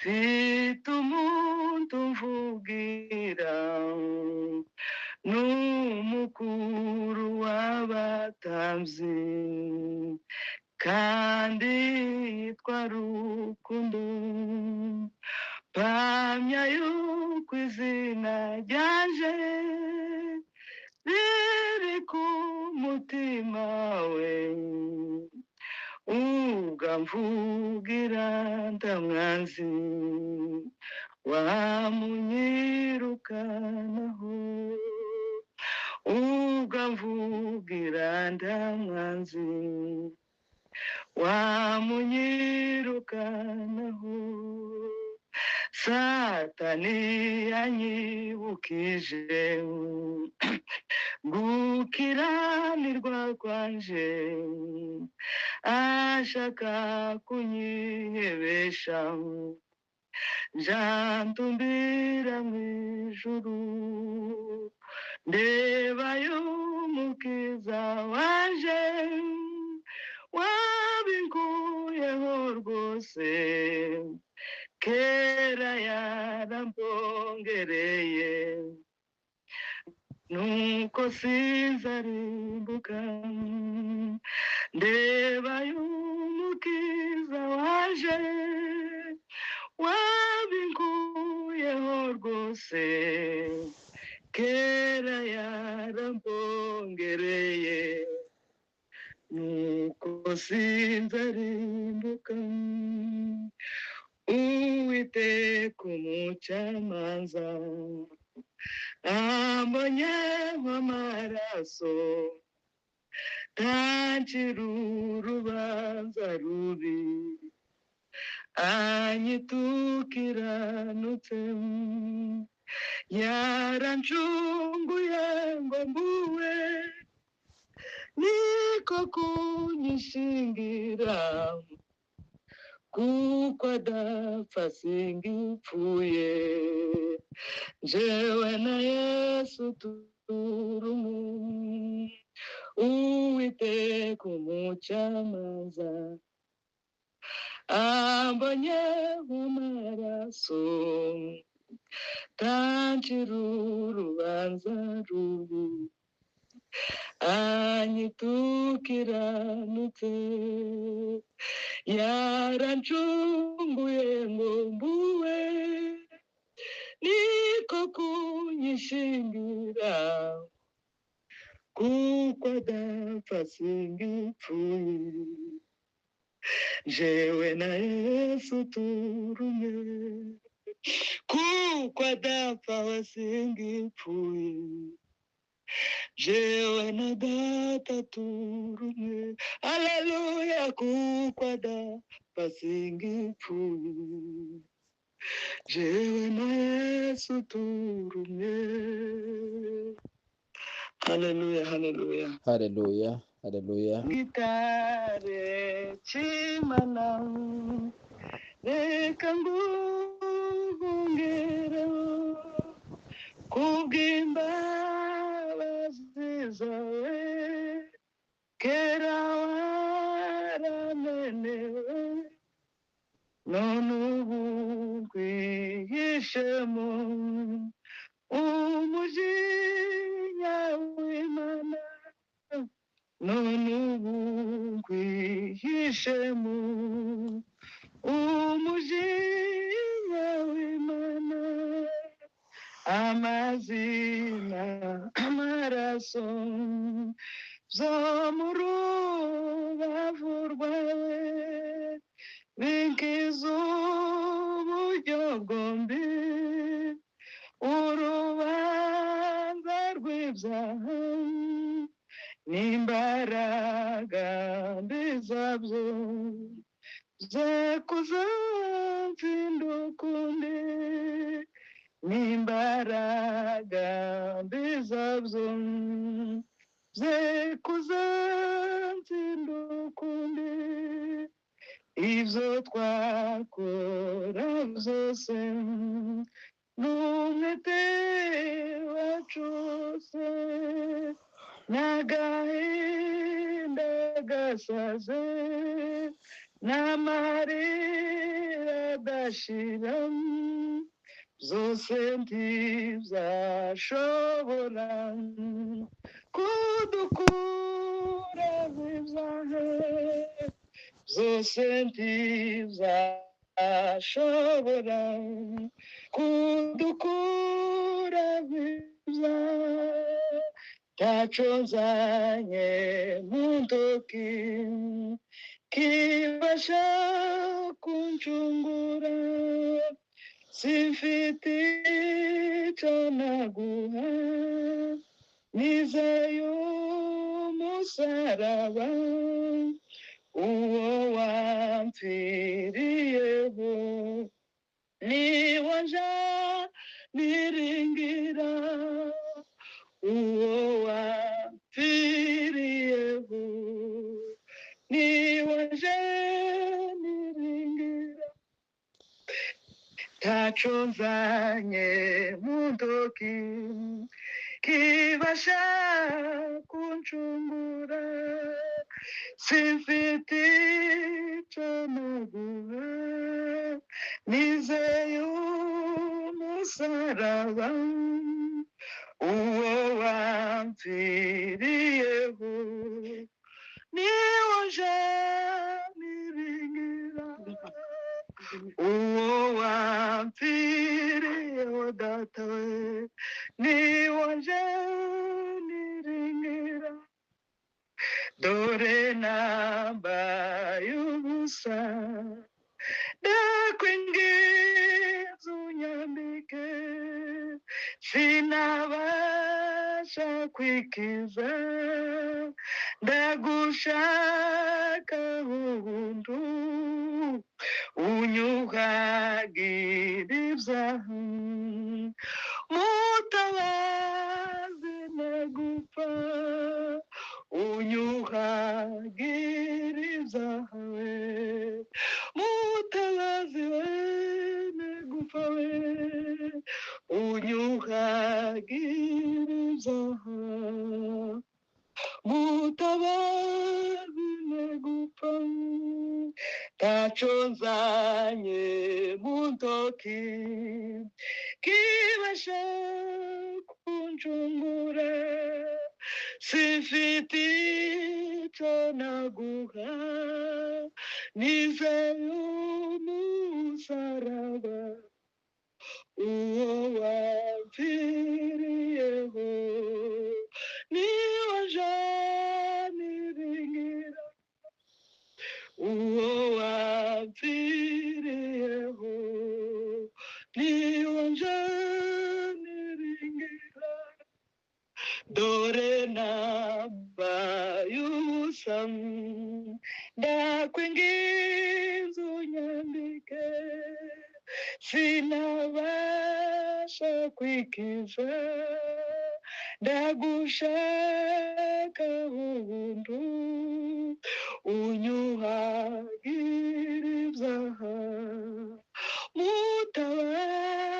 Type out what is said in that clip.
mfite umuntu mvugira n'umukuru w'abatambyi kandi yitwa Rukundo, mpamya yuko izina ryanje riri ku mutima we, ugamvugira ndamwanzi wamunyirukanaho, ugamvugira ndamwanzi wamunyirukanaho. Satani yanyibukije gukiranirwa kwanje, ashaka kunyihebesha, njandumbira mw'ijuru, ndebayo umukiza wanje wabinkuyeho rwose, kera yarambongereye, nuko sinzarimbuka, ndebayo umukiza waje wabinkuyeho rwose, kera yarambongereye, nuko sinzarimbuka. Uwiteka umucamanza ambonye nk'amaraso, ntancira urubanza rubi, anyitukiranutse, yarancunguye ngo mbuwe, niko kunyishingira, kuko adapfa singipfuye, jewe na Yesu turumwe. Uwiteka umucamanza ambonye nk'amaraso, ntancira urubanza rubi, anyitukiranutse, yarancunguye ngo mbuwe, niko kunyishingira, kuko adapfa singipfuye, jewe na Yesu turumwe, kuko adapfa singipfuye, jewe na data turumwe. Haleluya, kuko adapfa singipfuye, jewe na Yesu turumwe. Haleluya, haleluya, haleluya, haleluya. gitare cy'Imana, reka nguhungireho kubw'imbabazi zawe, kera waramenewe, none ubu nkwihishemo umujinya w'Imana, none ubu nkwihishemo umujinya w'Imana, amazina amaraso zo mu rubavu rwawe, binkiza uburyo bwombi, urubanza rw'ibyaha n'imbaraga mbi zabyo, ze kuzatsinda ukundi, n'imbaraga mbi zabyo, ze kuzatsinda ukundi, ibyo twakora byose n'umwete wacu wose, n'agahinda gasaze, n'amarira adashira zose ntizashobora kudukura ibyaha zose ntizashobora kudukura ibyaha ntacyo nzanye mu ntoki kibasha kuncungura simfite icyo naguha nizeye umusaraba uwo wampfiriyeho niwo nja niringira uwo wampfiriyeho niwo nja niringira ntacyo nzanye mu ntoki kibasha kuncungura simfite icyo naguha nizeye umusaraba uwo wampfiriyeho niwo nja niringira uwo wampfiriyeho data we niwo nja niringira dore nambaye ubusa ndakwinginze unyambike sinabasha kwikiza ndagushaka ubuntu unyuhagira ibyaha mutabazi nagupfa unyuhagira ibyaha we mutabazi we nagupfa we unyuhagira ibyaha mutabazi nagupfa ntacyo nzanye mu ntoki kibasha kuncungura simfite icyo naguha nizeye umusaraba uwo wampfiriyeho niwo nja niringira uwo wampfiriyeho niwo nja niringira dore nambaye ubusa ndakwinginze unyambike sinabasha kwikiza ndagushaka ubuntu unyuhagira ibyaha mutabazi